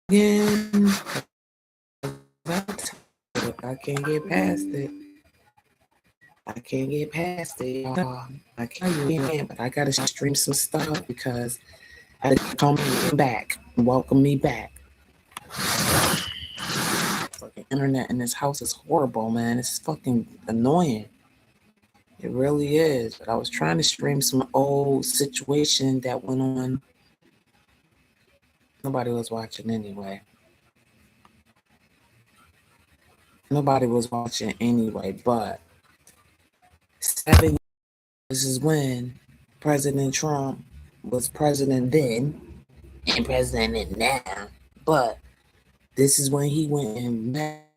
again. I can't get past it. I can't get past it. I can't, but I gotta stream some stuff because I had to come back, welcome me back. Fucking internet in this house is horrible, man. It's fucking annoying. It really is. But I was trying to stream some old situation that went on. Nobody was watching anyway. Nobody was watching anyway, but 7 this is when President Trump was president then and president now. But this is when he went and met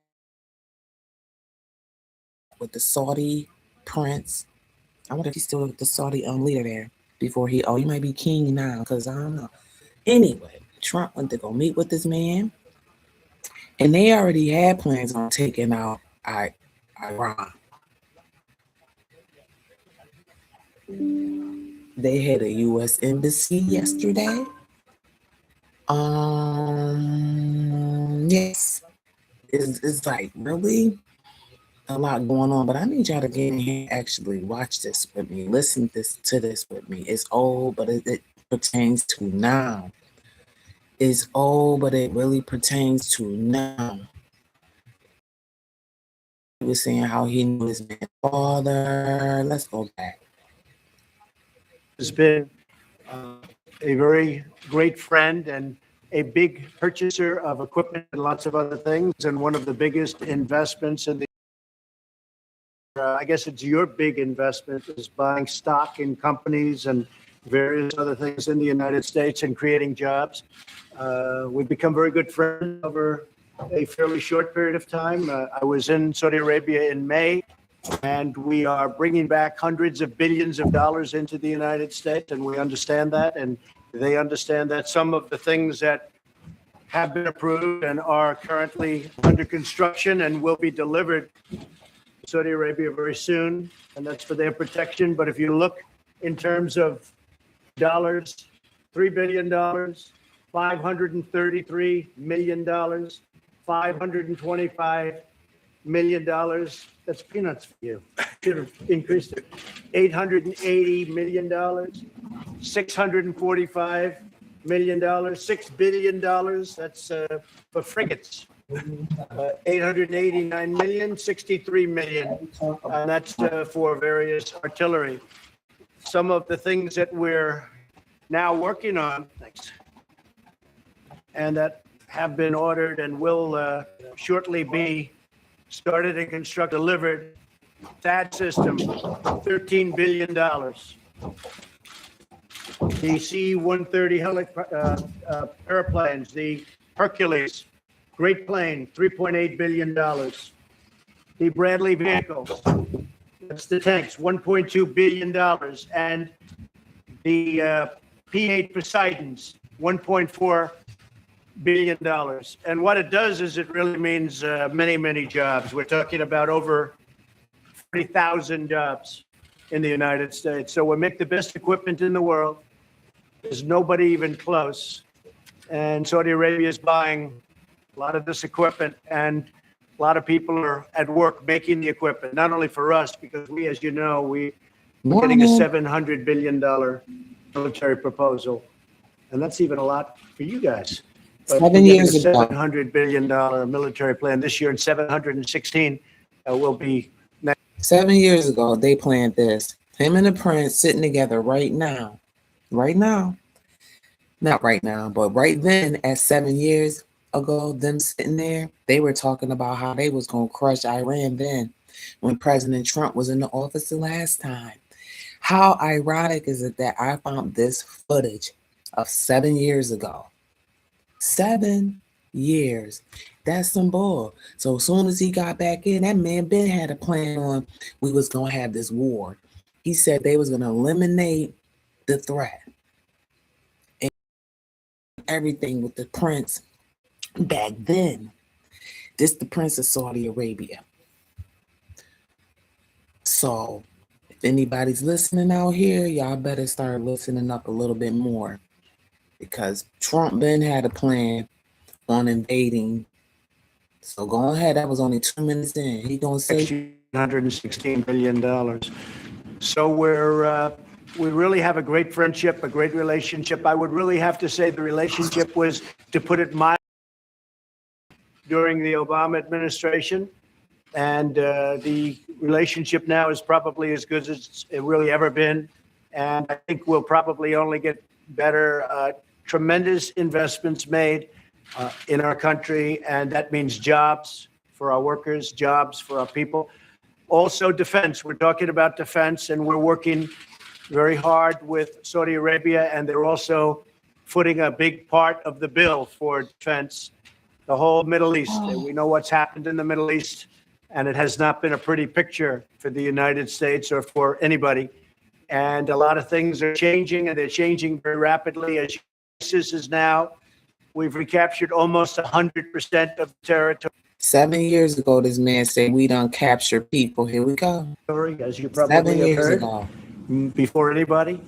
with the Saudi prince. I wonder if he's still the Saudi leader there before he might be king now, because I don't know. Anyway, Trump went to go meet with this man, and they already had plans on taking out Iran. They had a U.S. embassy yesterday. Yes, it's like really a lot going on, but I need y'all to get in here, actually watch this with me, listen to this with me. It's old, but it pertains to now. It's old, but it really pertains to now. He was saying how he knew his man's father. Let's go back. Has been a very great friend and a big purchaser of equipment and lots of other things, and one of the biggest investments in the I guess it's your big investment is buying stock in companies and various other things in the United States and creating jobs. We've become very good friends over a fairly short period of time. I was in Saudi Arabia in May, and we are bringing back hundreds of billions of dollars into the United States, and we understand that, and they understand that some of the things that have been approved and are currently under construction and will be delivered Saudi Arabia very soon, and that's for their protection. But if you look in terms of dollars, $3 billion, $533 million, $525 million, that's peanuts for you. Should have increased it. $880 million, $645 million, $6 billion, that's for frigates. 889 million, 63 million, and that's for various artillery. Some of the things that we're now working on, and that have been ordered and will shortly be started and constructed, delivered. THAAD system, $13 billion. The C-130 airplanes, the Hercules, great plane, $3.8 billion. The Bradley vehicles, that's the tanks, $1.2 billion. And the P-8 Poseidons, $1.4 billion. And what it does is it really means many, many jobs. We're talking about over 40,000 jobs in the United States. So we make the best equipment in the world. There's nobody even close. And Saudi Arabia is buying a lot of this equipment, and a lot of people are at work making the equipment, not only for us, because we, as you know, we're getting a $700 billion military proposal. And that's even a lot for you guys. But 7 years ago. $700 billion military plan this year, and 716 will be next. 7 years ago, they planned this. Him and the prince sitting together right now. Right now. Not right now, but right then at 7 years ago, them sitting there, they were talking about how they was going to crush Iran then when President Trump was in the office the last time. How ironic is it that I found this footage of 7 years ago? 7 years. That's some bull. So as soon as he got back in, that man Ben had a plan on we was going to have this war. He said they was going to eliminate the threat. And everything with the prince back then. This the Prince of Saudi Arabia. So if anybody's listening out here, y'all better start listening up a little bit more, because Trump Ben had a plan on invading. So go ahead. That was only 2 minutes in. He gonna say $116 billion. So we really have a great friendship, a great relationship. I would really have to say the relationship was, to put it mildly, during the Obama administration. And the relationship now is probably as good as it really ever been. And I think we'll probably only get better. Tremendous investments made in our country, and that means jobs for our workers, jobs for our people. Also, defense. We're talking about defense, and we're working very hard with Saudi Arabia, and they're also footing a big part of the bill for defense. The whole Middle East. We know what's happened in the Middle East, and it has not been a pretty picture for the United States or for anybody. And a lot of things are changing, and they're changing very rapidly. As ISIS is now, we've recaptured almost 100% of the territory. 7 years ago, this man said we done captured people. Here we go. As you 7 probably have years heard ago. before anybody.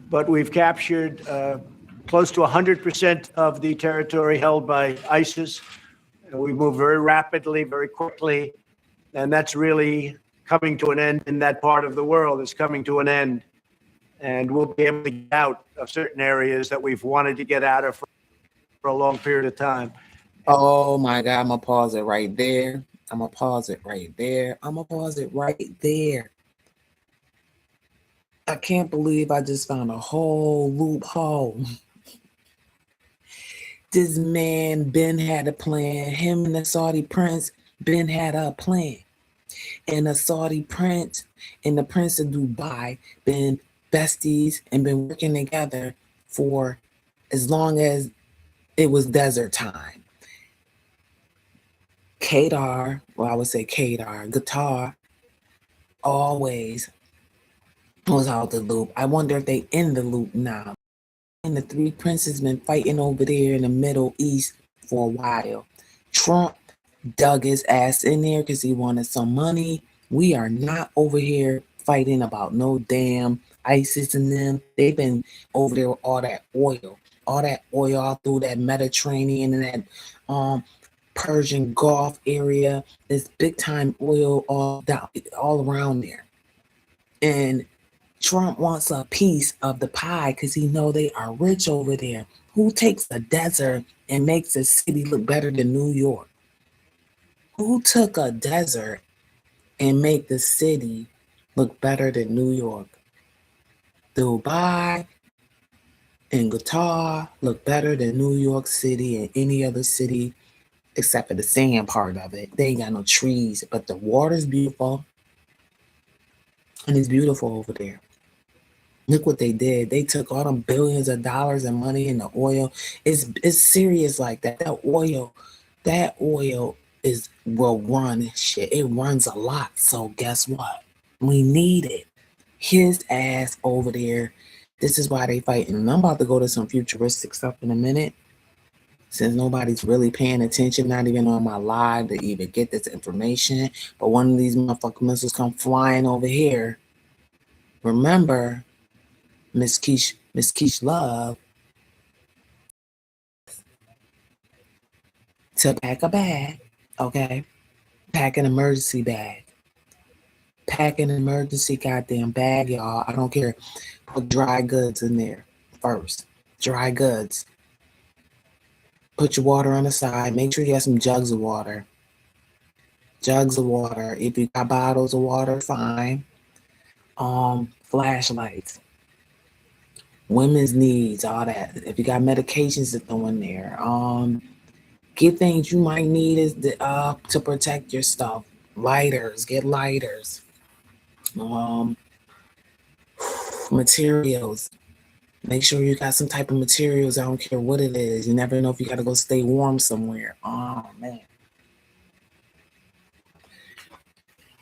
But we've captured close to 100% of the territory held by ISIS. And we move very rapidly, very quickly. And that's really coming to an end in that part of the world. It's coming to an end. And we'll be able to get out of certain areas that we've wanted to get out of for a long period of time. Oh my God, I'm gonna pause it right there. I'm gonna pause it right there. I'm gonna pause it right there. I can't believe I just found a whole loophole. This man Ben had a plan. Him and the Saudi prince, Ben had a plan. And the Saudi prince and the prince of Dubai been besties and been working together for as long as it was desert time. Qatar, well, I would say Qatar always was out the loop. I wonder if they in the loop now. And the three princes been fighting over there in the Middle East for a while. Trump dug his ass in there because he wanted some money. We are not over here fighting about no damn ISIS and them. They've been over there with all that oil all through that Mediterranean and that Persian Gulf area. There's big time oil all around there. And Trump wants a piece of the pie because he know they are rich over there. Who takes a desert and makes a city look better than New York? Who took a desert and make the city look better than New York? Dubai and Qatar look better than New York City and any other city except for the sand part of it. They ain't got no trees, but the water's beautiful. And it's beautiful over there. Look what they did. They took all them billions of dollars and money in the oil. It's serious like that. That oil will run shit. It runs a lot. So guess what? We need it. His ass over there. This is why they fighting. And I'm about to go to some futuristic stuff in a minute. Since nobody's really paying attention, not even on my live to even get this information. But one of these motherfucking missiles come flying over here. Remember, Miss Keish Love to pack a bag, okay? Pack an emergency bag. Pack an emergency goddamn bag, y'all. I don't care. Put dry goods in there first. Dry goods. Put your water on the side. Make sure you have some jugs of water. Jugs of water. If you got bottles of water, fine. Flashlights. Women's needs, all that. If you got medications to throw in there. Get things you might need is to protect your stuff. Lighters. Get lighters. Materials. Make sure you got some type of materials. I don't care what it is. You never know if you got to go stay warm somewhere. Oh, man.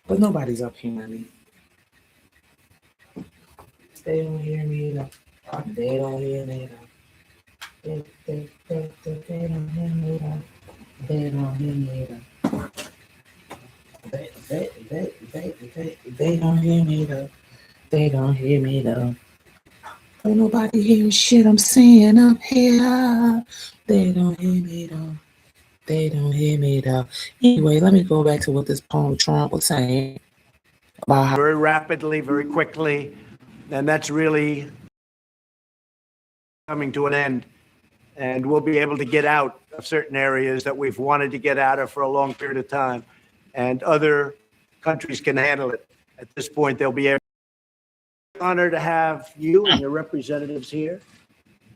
But nobody's up here, honey. They don't hear me either. They don't hear me either. They don't hear me either. They don't hear me either. They don't hear me though. They don't hear me though. Ain't nobody hearing shit I'm saying up here. They don't hear me though. They don't hear me though. Anyway, let me go back to what this poem Trump was saying about how very rapidly, very quickly, and that's really coming to an end. And we'll be able to get out of certain areas that we've wanted to get out of for a long period of time, and other countries can handle it. At this point, they'll be able. Honor to have you and your representatives here.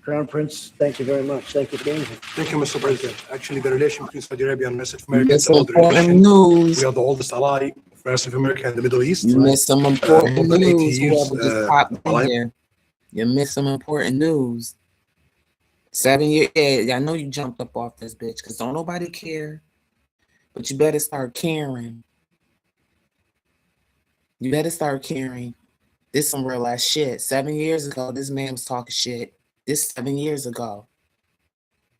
Crown Prince, thank you very much. Thank you for being here. Thank you, Mr. President. Actually, the relation between Saudi Arabia and Massive you America missed is some an old important relation. news. We are the oldest ally of Massive America and the Middle East. You missed some important more than 80 news. years, Whoever just popped in alliance. here, you missed some important news. 7 years. Yeah, I know you jumped up off this bitch because don't nobody care. But you better start caring. You better start caring. This some real ass shit. 7 years ago, this man was talking shit. This 7 years ago.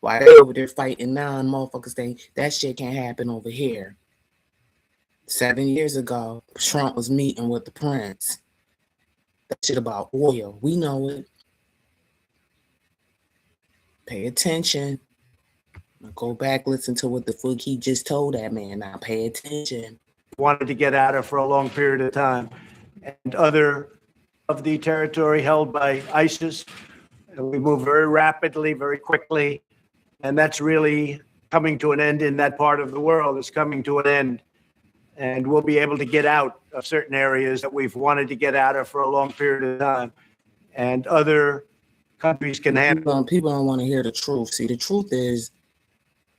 Why they over there fighting now and motherfuckers think that shit can't happen over here. 7 years ago, Trump was meeting with the prince. That shit about oil. We know it. Pay attention. Now go back, listen to what the fuck he just told that man. Now pay attention. Wanted to get out of for a long period of time, and other of the territory held by ISIS. And we move very rapidly, very quickly, and that's really coming to an end in that part of the world. It's coming to an end, and we'll be able to get out of certain areas that we've wanted to get out of for a long period of time, and other countries can handle. People don't want to hear the truth. See, the truth is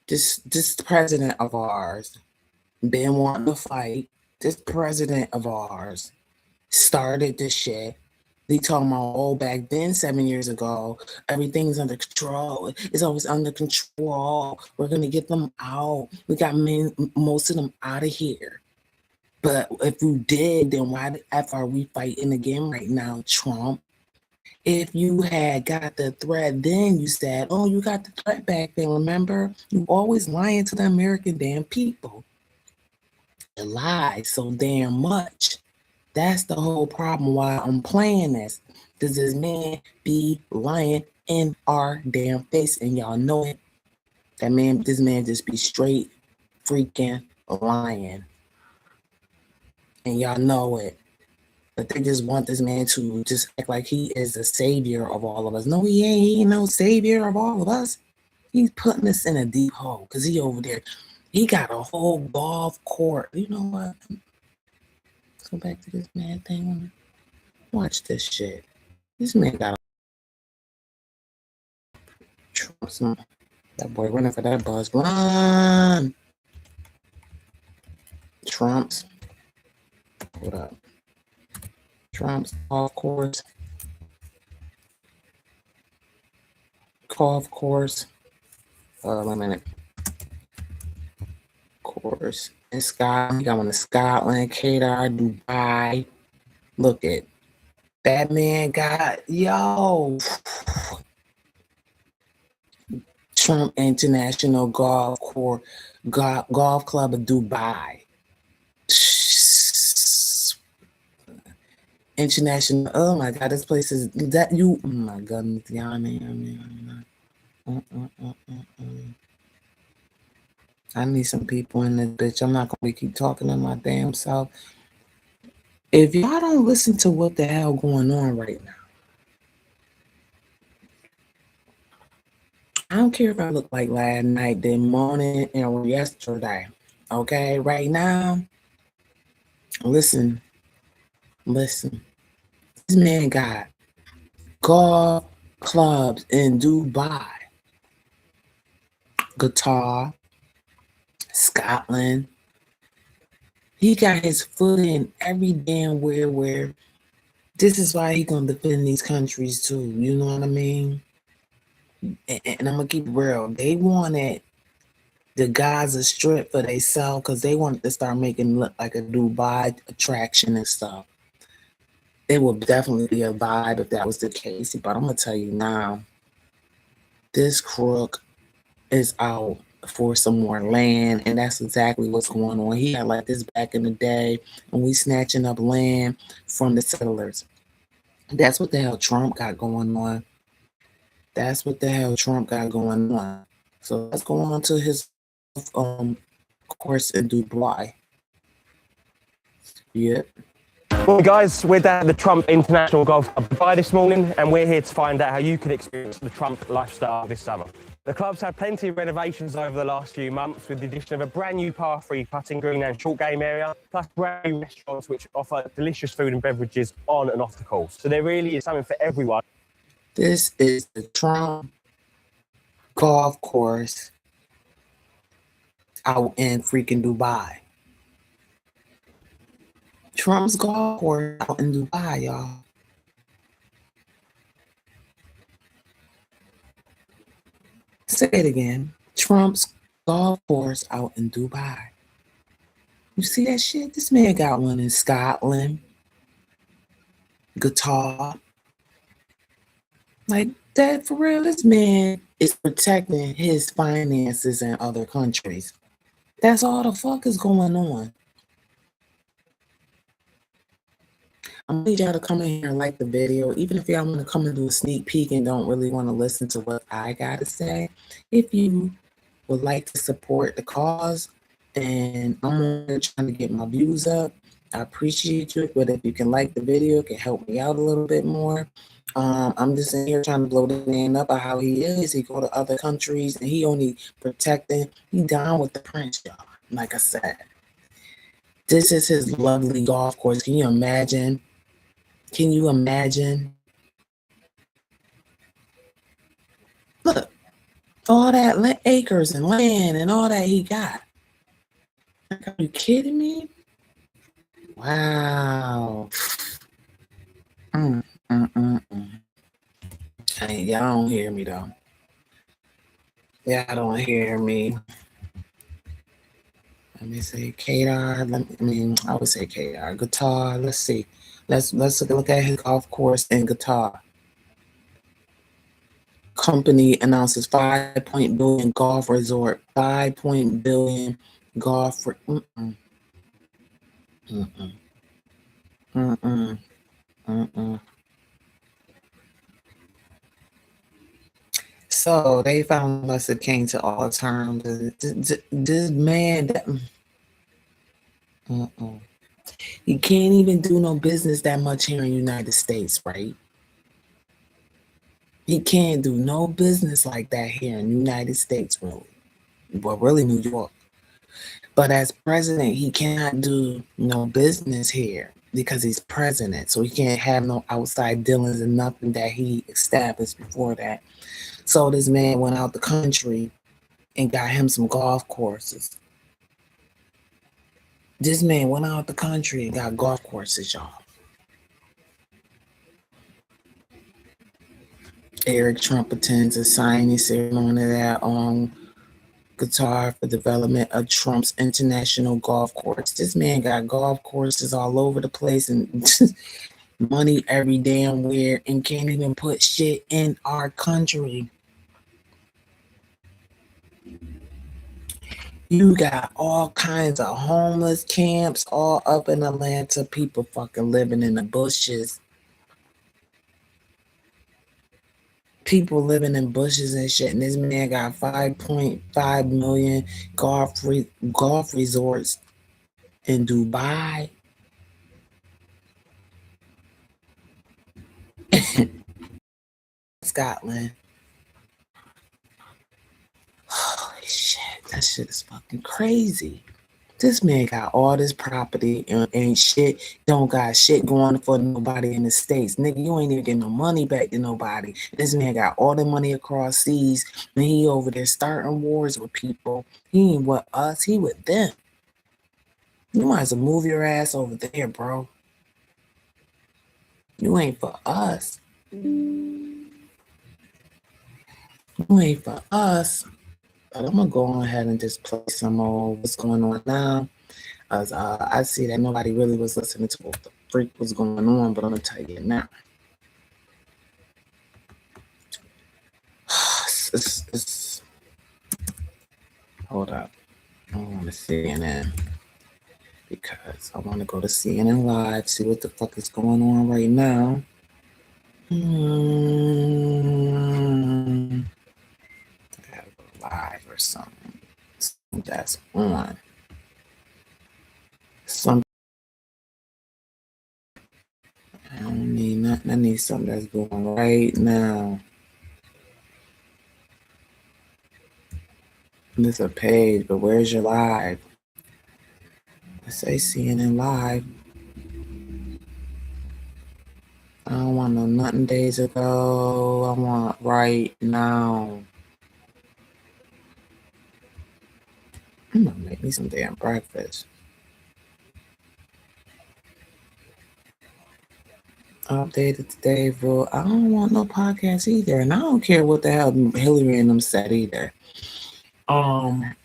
this president of ours been wanting to fight. This president of ours started this shit. They talking about, oh, back then, 7 years ago, everything's under control. It's always under control. We're gonna get them out. We got most of them out of here. But if we did, then why the F are we fighting again right now, Trump? If you had got the threat then, you said, oh, you got the threat back then, remember? You always lying to the American damn people. You lie so damn much. That's the whole problem why I'm playing this. Does this man be lying in our damn face and y'all know it? This man just be straight freaking lying. And y'all know it. But they just want this man to just act like he is the savior of all of us. No, he ain't. He ain't no savior of all of us. He's putting us in a deep hole because he over there. He got a whole golf court. You know what? Let's go back to this man thing. Watch this shit. This man got a that boy running for that bus. Run! Trump's. Hold up. Trump's golf course. Golf course. Wait a minute. Course. In Scotland. You got one in Scotland, Qatar, Dubai. Look at that man got, yo. Trump International Golf Club of Dubai. International. Oh my God, this place is that you. Oh my goodness, I need some people in this bitch. I'm not gonna keep talking to my damn self. If y'all don't listen to what the hell going on right now, I don't care if I look like last night, then morning, and yesterday. Okay, right now, listen. This man got golf clubs in Dubai, Qatar, Scotland. He got his foot in every damn where. This is why he gonna defend these countries too. You know what I mean? And I'm gonna keep it real. They wanted the Gaza Strip for themselves because they wanted to start making it look like a Dubai attraction and stuff. It would definitely be a vibe if that was the case. But I'm gonna tell you now, this crook is out for some more land, and that's exactly what's going on. He had like this back in the day when we snatching up land from the settlers. That's what the hell Trump got going on. That's what the hell Trump got going on. So let's go on to his course in Dubai. Yep. Well, guys, we're down at the Trump International Golf Club Dubai this morning, and we're here to find out how you can experience the Trump lifestyle this summer. The club's had plenty of renovations over the last few months, with the addition of a brand new par 3 putting green and short game area, plus brand new restaurants which offer delicious food and beverages on and off the course. So there really is something for everyone. This is the Trump golf course out in freaking Dubai. Trump's golf course out in Dubai, y'all. Say it again. Trump's golf course out in Dubai. You see that shit? This man got one in Scotland. Qatar. Like that, for real, this man is protecting his finances in other countries. That's all the fuck is going on. I'm gonna need y'all to come in here and like the video, even if y'all want to come and do a sneak peek and don't really want to listen to what I gotta say. If you would like to support the cause, and I'm trying to get my views up, I appreciate you. But if you can like the video, it can help me out a little bit more. I'm just in here trying to blow the man up of how he is. He go to other countries and he only protecting. He down with the prince, y'all. Like I said, this is his lovely golf course. Can you imagine? Can you imagine? Look, all that acres and land and all that he got. Like, are you kidding me? Wow. Hey, y'all don't hear me though. Y'all don't hear me. Let me say Kadar. I would say Kadar. Qatar. Let's see. Let's look at his golf course in Qatar. Company announces 5 billion golf resort. 5 billion golf. So they found us it came to all terms. This man, he can't even do no business that much here in the United States, right? He can't do no business like that here in the United States, really. Well, really New York. But as president, he cannot do no business here because he's president. So he can't have no outside dealings and nothing that he established before that. So this man went out the country and got him some golf courses. This man went out the country and got golf courses, y'all. Eric Trump attends a signing ceremony that on Qatar for development of Trump's international golf course. This man got golf courses all over the place and money every damn where and can't even put shit in our country. You got all kinds of homeless camps all up in Atlanta. People fucking living in the bushes. People living in bushes and shit. And this man got 5.5 million golf resorts in Dubai. Scotland. Holy shit, that shit is fucking crazy. This man got all this property and ain't shit, don't got shit going for nobody in the States. Nigga, you ain't even getting no money back to nobody. This man got all the money across seas and he over there starting wars with people. He ain't with us, he with them. You might as well move your ass over there, bro. You ain't for us. You ain't for us. But I'm gonna go ahead and just play some more what's going on now. As I see that nobody really was listening to what the freak was going on, but I'm gonna tell you now. Hold up. I want to CNN because I want to go to CNN Live, see what the fuck is going on right now. I gotta go live or something. that's on. Some I don't need nothing. I need something that's going right now. This is a page, but where's your live? I say CNN live. I don't want no nothing days ago. I want right now. I'm gonna make me some damn breakfast. Updated today, bro. I don't want no podcast either, and I don't care what the hell Hillary and them said either. I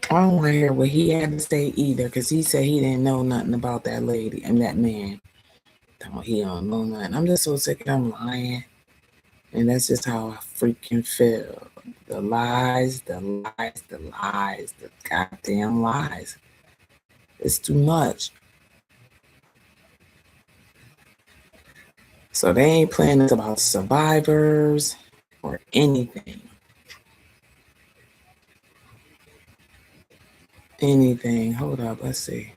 don't want to hear what he had to say either, because he said he didn't know nothing about that lady and that man. He don't know nothing. I'm just so sick of them lying. And that's just how I freaking feel. The lies, the lies, the lies, the goddamn lies. It's too much. So they ain't playing this about survivors or anything. Anything. Hold up, let's see.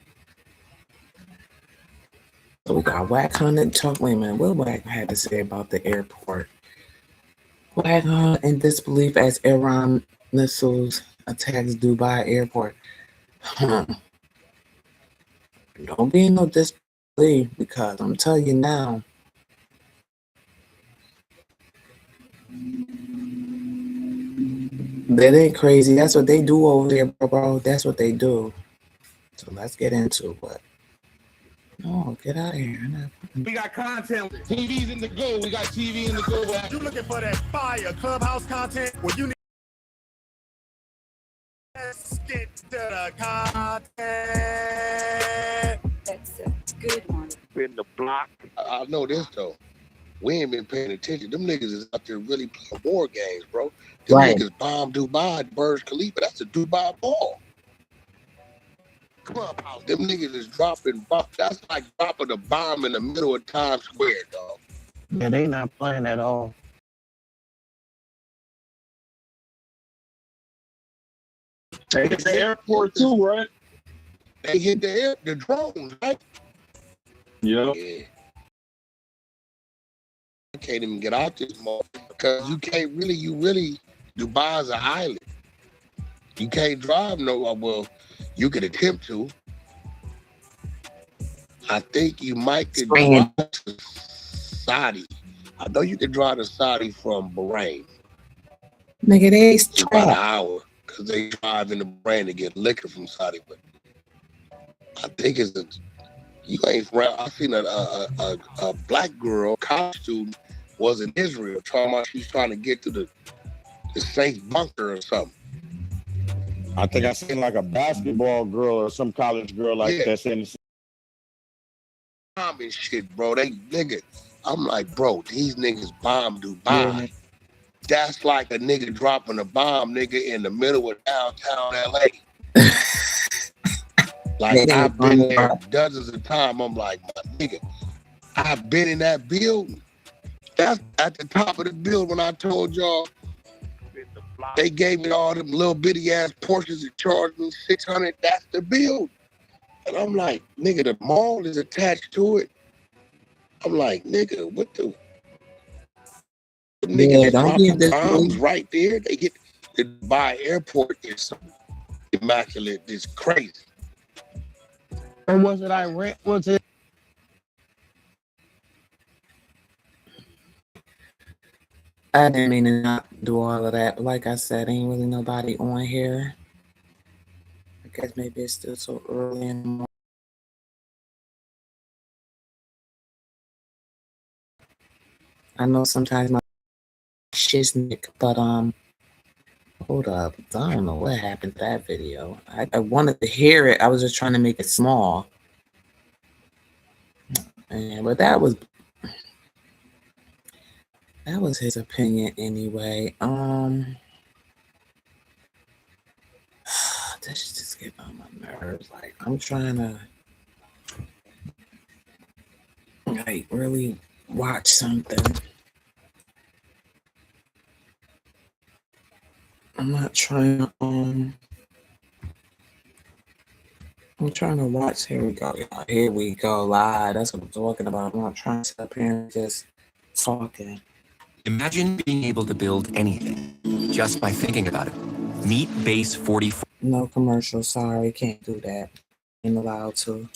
So we got Whack Hunt talk. Wait a minute, what Whack had to say about the airport? Whack Hunt in disbelief as Iran missiles attacks Dubai airport. Don't be in no disbelief, because I'm telling you now. That ain't crazy. That's what they do over there, bro. That's what they do. So let's get into it. No, get out of here. We got content. TV's in the go. We got TV in the go. You looking for that fire clubhouse content? Well, you need. Let's get to the content. That's a good one. In the block. I know this though. We ain't been paying attention. Them niggas is out there really playing war games, bro. Them Right. niggas bombed Dubai, Burj Khalifa. That's a Dubai ball. Clubhouse. Them niggas is dropping bombs. That's like dropping a bomb in the middle of Times Square, dog. Yeah, they not playing at all. They hit the airport too, right? They hit the drones, right? Yeah. Yeah. I can't even get out this motherfucker because you really, Dubai's an island. You can't drive nowhere. Well, you could attempt to. I think you might could drive to Saudi. I know you can drive to Saudi from Bahrain. Nigga, they It's about an hour because they drive into Bahrain to get liquor from Saudi. But I think you ain't around. I seen a black girl, college student, was in Israel she's trying to get to the safe bunker or something. I think I seen like a basketball girl or some college girl like Yeah. that's in the Bomb and shit, bro. They nigga. I'm like, bro, these niggas bombed Dubai. Yeah. That's like a nigga dropping a bomb, nigga, in the middle of downtown LA. Like, I've been there dozens of times. I'm like, my nigga, I've been in that building. That's at the top of the building when I told y'all they gave me all them little bitty ass Porsches and charged me $600. That's the build. And I'm like, nigga, the mall is attached to it. I'm like, nigga, what the? Niggas don't be dropping this bombs way. right there. They get the Dubai airport is so immaculate. It's crazy. Or was it Iran? Was it? I didn't mean to not do all of that. But like I said, ain't really nobody on here. I guess maybe it's still so early in the morning. I know sometimes my shiznick, but hold up. I don't know what happened to that video. I wanted to hear it. I was just trying to make it small. But that was his opinion anyway. This just getting on my nerves. Like, I'm trying to like really watch something. I'm not trying to, I'm trying to watch. Here we go, y'all. Here we go, live. That's what I'm talking about. I'm not trying to sit up here and just talking. Imagine being able to build anything just by thinking about it. Meet Base 44. No commercial, sorry, can't do that. Ain't allowed to.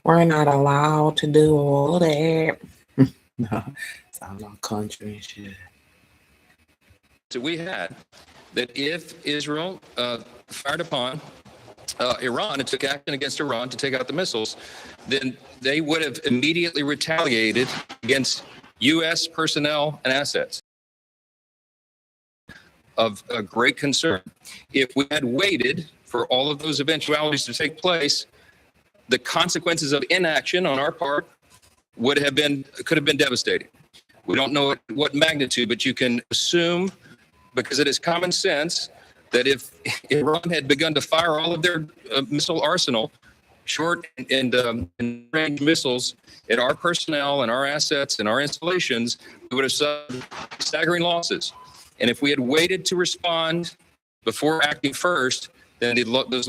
We're not allowed to do all that. No, it's all about country and shit. that we had, that if Israel fired upon Iran and took action against Iran to take out the missiles, then they would have immediately retaliated against U.S. personnel and assets. Of a great concern. If we had waited for all of those eventualities to take place, the consequences of inaction on our part could have been devastating. We don't know what magnitude, but you can assume, because it is common sense, that if Iran had begun to fire all of their missile arsenal, short and range missiles at our personnel and our assets and our installations, we would have suffered staggering losses. And if we had waited to respond before acting first, then those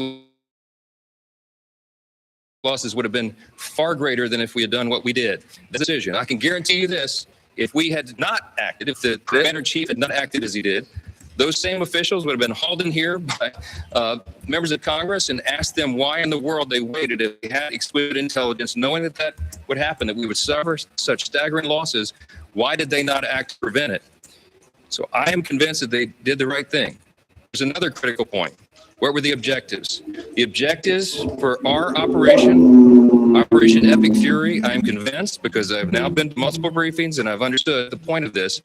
losses would have been far greater than if we had done what we did. The decision, I can guarantee you this, if we had not acted, if the commander-in-chief had not acted as he did, those same officials would have been hauled in here by members of Congress and asked them why in the world they waited if they had excluded intelligence, knowing that that would happen, that we would suffer such staggering losses. Why did they not act to prevent it? So I am convinced that they did the right thing. There's another critical point. What were the objectives? The objectives for our Operation Epic Fury, I am convinced, because I've now been to multiple briefings and I've understood the point of this.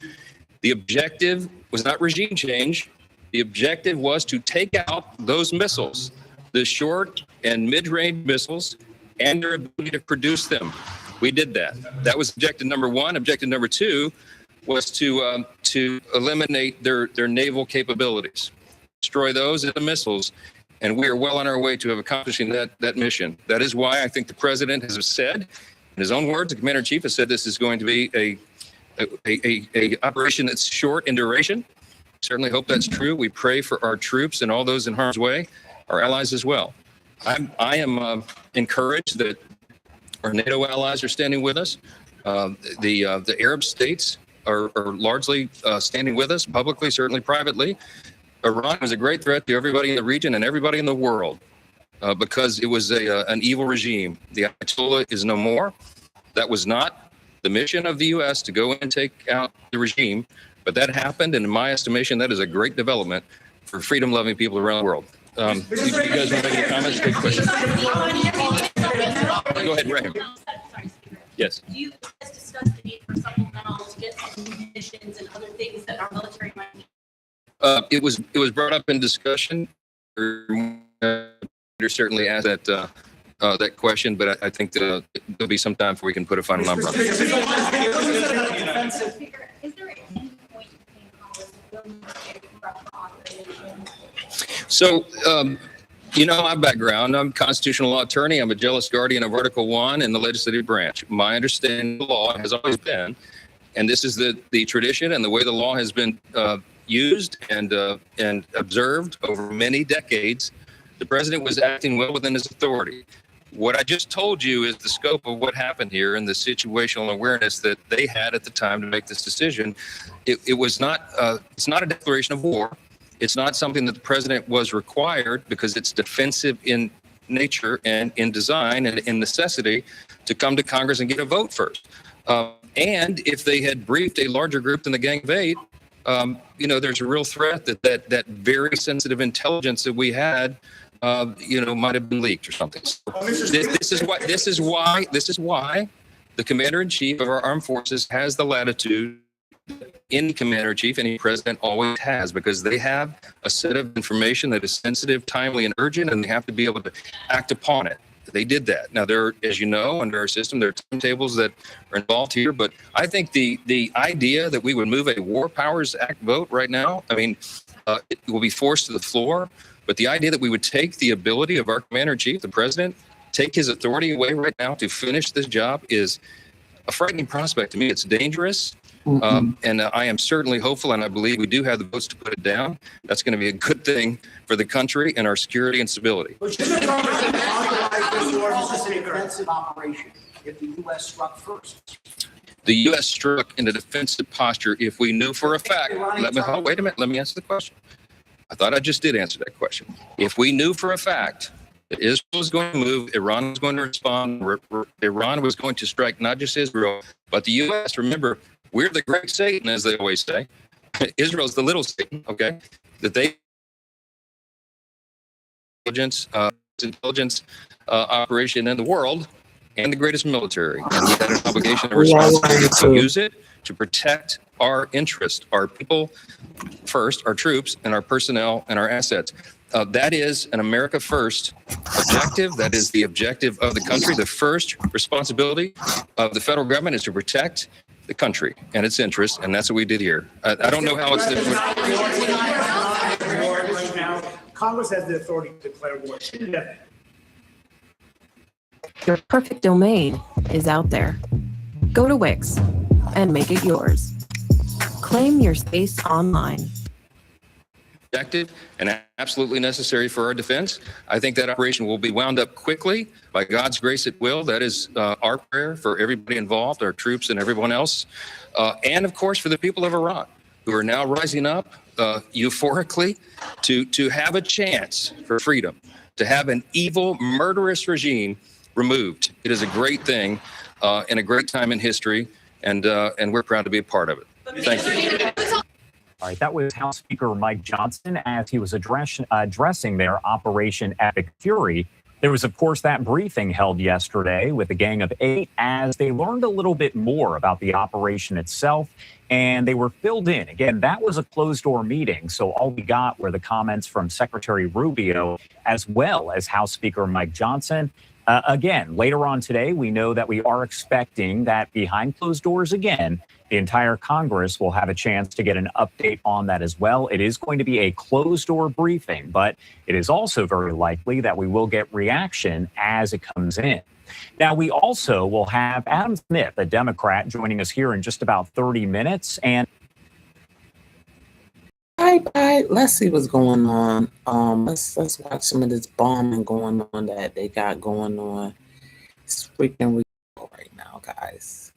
The objective was not regime change. The objective was to take out those missiles, the short and mid-range missiles, and their ability to produce them. We did that. That was objective number one. Objective number two was to eliminate their naval capabilities, destroy those and the missiles, and we are well on our way to accomplishing that mission. That is why I think the president has said, in his own words, the commander-in-chief has said this is going to be a operation that's short in duration. Certainly hope that's true. We pray for our troops and all those in harm's way, our allies as well. I am encouraged that our NATO allies are standing with us. The Arab states are largely standing with us, publicly, certainly privately. Iran was a great threat to everybody in the region and everybody in the world because it was an evil regime. The Ayatollah is no more. That was not the mission of the U.S. to go in and take out the regime, but that happened, and in my estimation, that is a great development for freedom-loving people around the world. You guys want to make any comments? Take questions. Go ahead, Graham. Yes. Do you guys discuss the need for supplemental to get some munitions and other things that our military might need? It was brought up in discussion. Certainly asked that question, but I think there'll be some time before we can put a final number on it. Is there any point in Congress authorization? So, you know my background. I'm a constitutional law attorney. I'm a jealous guardian of Article 1 in the legislative branch. My understanding of the law has always been, and this is the tradition and the way the law has been used and observed over many decades, the president was acting well within his authority. What I just told you is the scope of what happened here and the situational awareness that they had at the time to make this decision. It was not, it's not a declaration of war. It's not something that the president was required because it's defensive in nature and in design and in necessity to come to Congress and get a vote first. And if they had briefed a larger group than the Gang of Eight, you know, there's a real threat that very sensitive intelligence that we had, you know, might have been leaked or something. So this is why the commander-in-chief of our armed forces has the latitude any commander-in-chief, any president always has, because they have a set of information that is sensitive, timely, and urgent, and they have to be able to act upon it. They did that. Now, there, as you know, under our system, there are timetables that are involved here, but I think the idea that we would move a War Powers Act vote right now, I mean, it will be forced to the floor, but the idea that we would take the ability of our commander-in-chief, the president, take his authority away right now to finish this job is a frightening prospect to me. It's dangerous. And I am certainly hopeful, and I believe we do have the votes to put it down. That's going to be a good thing for the country and our security and stability. Defensive operation if the U.S. struck first. The U.S. struck in a defensive posture if we knew for a fact. Wait a minute. Let me answer the question. I thought I just did answer that question. If we knew for a fact that Israel was going to move, Iran was going to respond, Iran was going to strike not just Israel, but the U.S. Remember, we're the great Satan, as they always say. Israel's the little Satan, okay? That they intelligence operation in the world and the greatest military. And we had an obligation and responsibility to use it to protect our interest, our people first, our troops and our personnel and our assets. That is an America first objective. That is the objective of the country. The first responsibility of the federal government is to protect the country and its interests, and that's what we did here. I don't know how it's different. Congress has the authority to declare war. Your perfect domain is out there. Go to Wix and make it yours. Claim your space online. Objective and absolutely necessary for our defense. I think that operation will be wound up quickly. By God's grace, it will. That is our prayer for everybody involved, our troops and everyone else. And of course, for the people of Iran who are now rising up euphorically to have a chance for freedom, to have an evil, murderous regime removed. It is a great thing and a great time in history, and we're proud to be a part of it. Thank you. All right, that was House Speaker Mike Johnson as he was addressing their Operation Epic Fury. There was, of course, that briefing held yesterday with a gang of 8 as they learned a little bit more about the operation itself, and they were filled in. Again, that was a closed-door meeting, so all we got were the comments from Secretary Rubio as well as House Speaker Mike Johnson. Again, later on today, we know that we are expecting that behind closed doors again, the entire Congress will have a chance to get an update on that as well. It is going to be a closed-door briefing, but it is also very likely that we will get reaction as it comes in. Now, we also will have Adam Smith, a Democrat, joining us here in just about 30 minutes. And let's see what's going on. Let's watch some of this bombing going on that they got going on. It's freaking real right now, guys.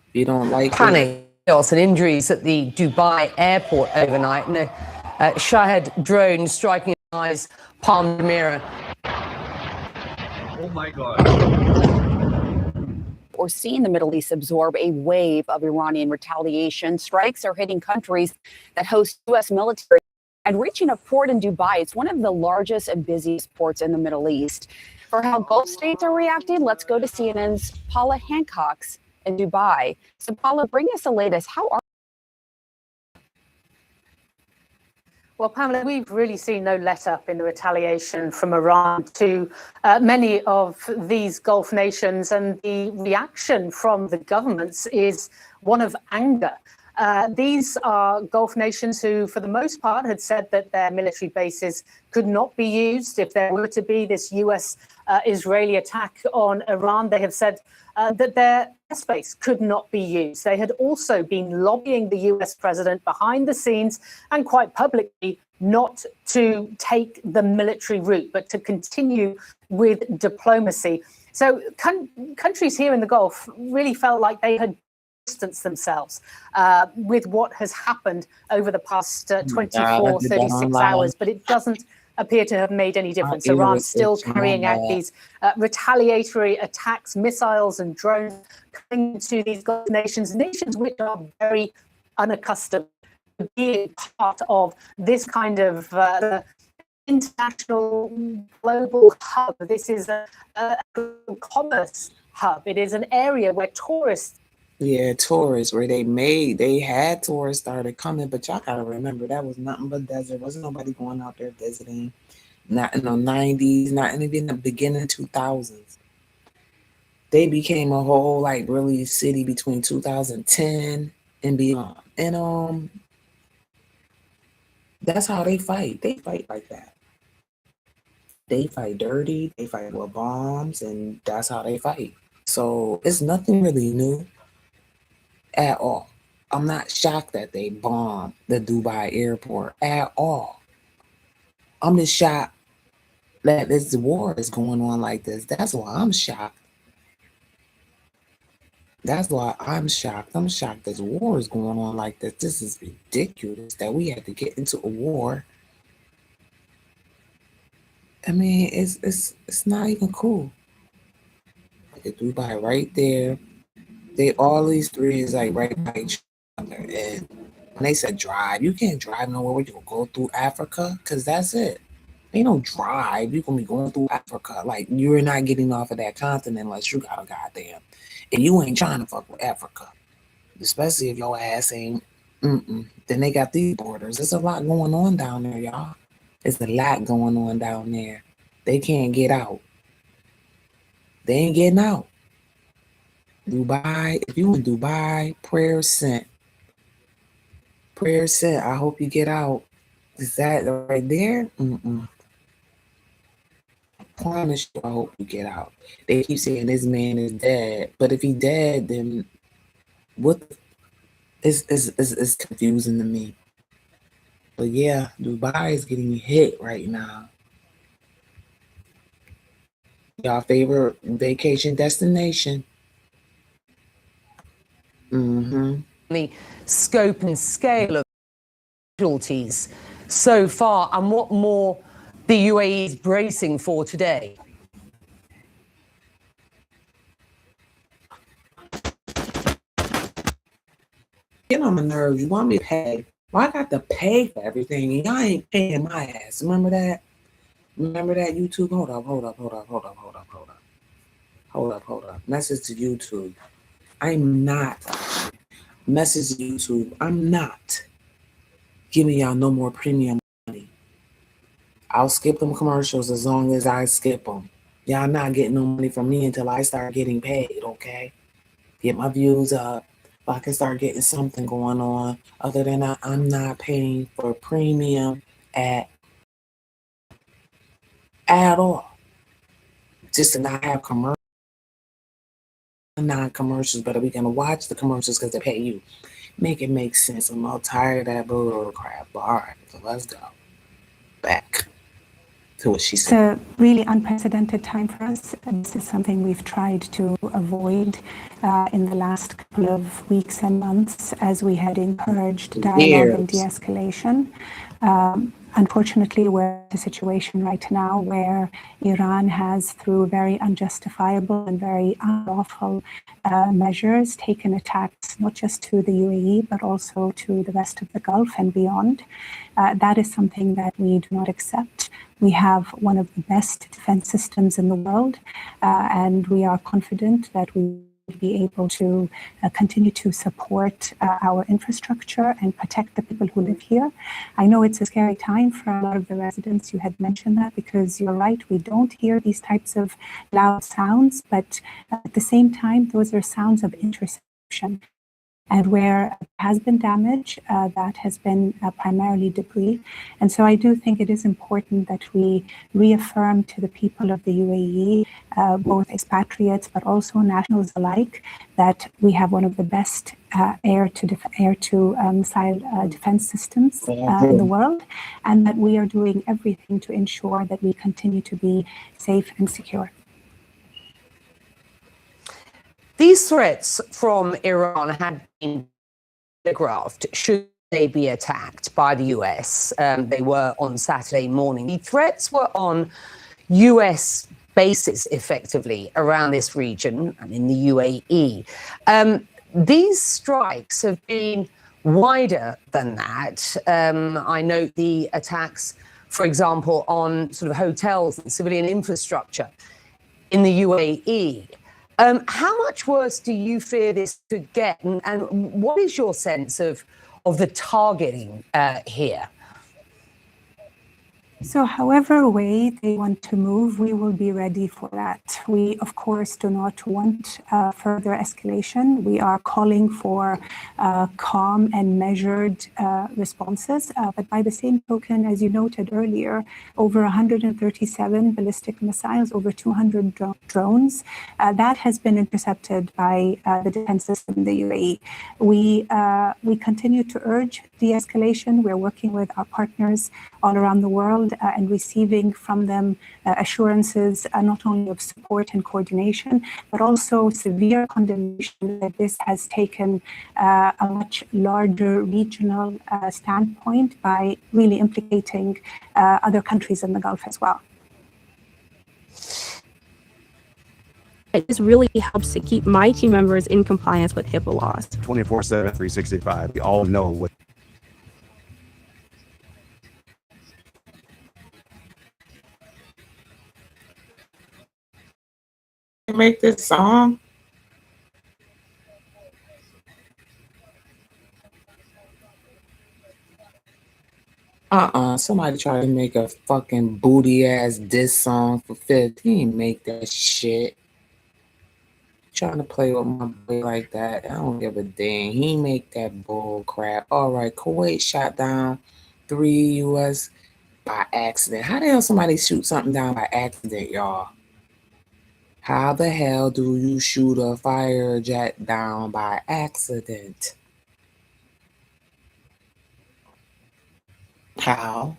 If you don't like panic, chaos and injuries at the Dubai airport overnight, and a Shahed drone striking eyes, Palm Jumeirah. Oh my God. Or seeing the Middle East absorb a wave of Iranian retaliation. Strikes are hitting countries that host U.S. military and reaching a port in Dubai. It's one of the largest and busiest ports in the Middle East. For how Gulf states are reacting, let's go to CNN's Paula Hancock's in Dubai. So Paula, bring us the latest. How are Well, Pamela, we've really seen no let-up in the retaliation from Iran to many of these Gulf nations, and the reaction from the governments is one of anger. These are Gulf nations who, for the most part, had said that their military bases could not be used if there were to be this US-Israeli attack on Iran. They have said that their airspace could not be used. They had also been lobbying the US president behind the scenes and quite publicly not to take the military route, but to continue with diplomacy. So countries here in the Gulf really felt like they had distanced themselves with what has happened over the past 24, 36 hours, but it doesn't appear to have made any difference. Iran's still carrying out these retaliatory attacks, missiles and drones coming to these Gulf nations which are very unaccustomed to being part of this kind of international global hub. This is a commerce hub. It is an area where tourists where they had tourists started coming, but y'all gotta remember that was nothing but desert. Wasn't nobody going out there visiting. Not in the 90s, not even the beginning 2000s. They became a whole really city between 2010 and beyond. And that's how they fight. They fight like that. They fight dirty, they fight with bombs, and that's how they fight. So it's nothing really new at all. I'm not shocked that they bombed the Dubai airport at all. I'm just shocked that this war is going on like this. That's why I'm shocked. That's why I'm shocked. I'm shocked this war is going on like this. This is ridiculous that we had to get into a war. I mean, it's not even cool. Like Dubai right there. They all these three is like right by each other. And when they said drive, you can't drive nowhere. You can go through Africa, because that's it. Ain't no drive. You gonna be going through Africa. Like, you're not getting off of that continent unless you got a goddamn. And you ain't trying to fuck with Africa. Especially if your ass ain't. Then they got these borders. There's a lot going on down there, y'all. There's a lot going on down there. They can't get out. They ain't getting out. Dubai, if you in Dubai, prayers sent. Prayers sent. I hope you get out. Is that right there? I promise you, I hope you get out. They keep saying this man is dead, but if he dead, then what? It's confusing to me. But yeah, Dubai is getting hit right now. Y'all favorite vacation destination? The scope and scale of casualties so far, and what more the UAE is bracing for today. Get on my nerves. You want me to pay? Well, I got to pay for everything, and y'all ain't paying my ass. Remember that? Remember that, YouTube? Hold up. Message to YouTube. I'm not. Message to YouTube. I'm not giving y'all no more premium money. I'll skip them commercials as long as I skip them. Y'all not getting no money from me until I start getting paid, okay? Get my views up. If I can start getting something going on. Other than that, I'm not paying for premium at all. Just to not have commercials. Non-commercials, but we're gonna watch the commercials because they pay you. Make it make sense. I'm all tired of that bull crap. But all right, so let's go back to what she said. It's a really unprecedented time for us. This is something we've tried to avoid in the last couple of weeks and months as we had encouraged dialogue and de-escalation. Unfortunately, we're in a situation right now where Iran has, through very unjustifiable and very unlawful measures, taken attacks not just to the UAE, but also to the rest of the Gulf and beyond. That is something that we do not accept. We have one of the best defense systems in the world, and we are confident that we be able to continue to support our infrastructure and protect the people who live here. I know it's a scary time for a lot of the residents. You had mentioned that, because you're right, we don't hear these types of loud sounds, but at the same time, those are sounds of interception. And where has been damage, that has been primarily debris. And so I do think it is important that we reaffirm to the people of the UAE, both expatriates but also nationals alike, that we have one of the best air-to-missile defense systems in the world, and that we are doing everything to ensure that we continue to be safe and secure. These threats from Iran had been telegraphed should they be attacked by the US. They were on Saturday morning. The threats were on US bases, effectively, around this region and in the UAE. These strikes have been wider than that. I note the attacks, for example, on sort of hotels and civilian infrastructure in the UAE. How much worse do you fear this could get, and what is your sense of the targeting here? So however way they want to move, we will be ready for that. We, of course, do not want further escalation. We are calling for calm and measured responses. But by the same token, as you noted earlier, over 137 ballistic missiles, over 200 drones, that has been intercepted by the defense system in the UAE. We continue to urge de-escalation. We're working with our partners all around the world and receiving from them assurances not only of support and coordination, but also severe condemnation that this has taken a much larger regional standpoint by really implicating other countries in the Gulf as well. It just really helps to keep my team members in compliance with HIPAA laws. 24/7, 365. We all know what. Make this song. Somebody tried to make a fucking booty ass diss song for Fifth. He ain't make that shit. Trying to play with my boy like that. I don't give a damn. He make that bull crap. All right, Kuwait shot down 3 U.S. by accident. How the hell somebody shoot something down by accident, y'all? How the hell do you shoot a fire jet down by accident? How?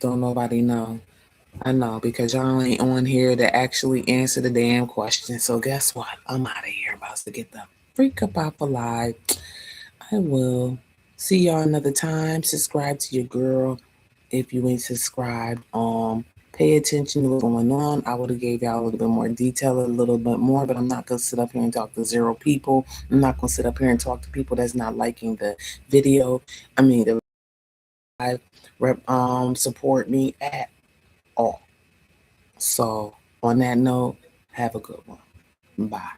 Don't nobody know. I know, because y'all ain't on here to actually answer the damn question. So guess what? I'm out of here. About to get the freak up off alive. I will see y'all another time. Subscribe to your girl if you ain't subscribed. Pay attention to what's going on. I would have gave y'all a little bit more detail, a little bit more, but I'm not going to sit up here and talk to 0 people. I'm not going to sit up here and talk to people that's not liking the video. I mean, the live support me at all. So on that note, have a good one. Bye.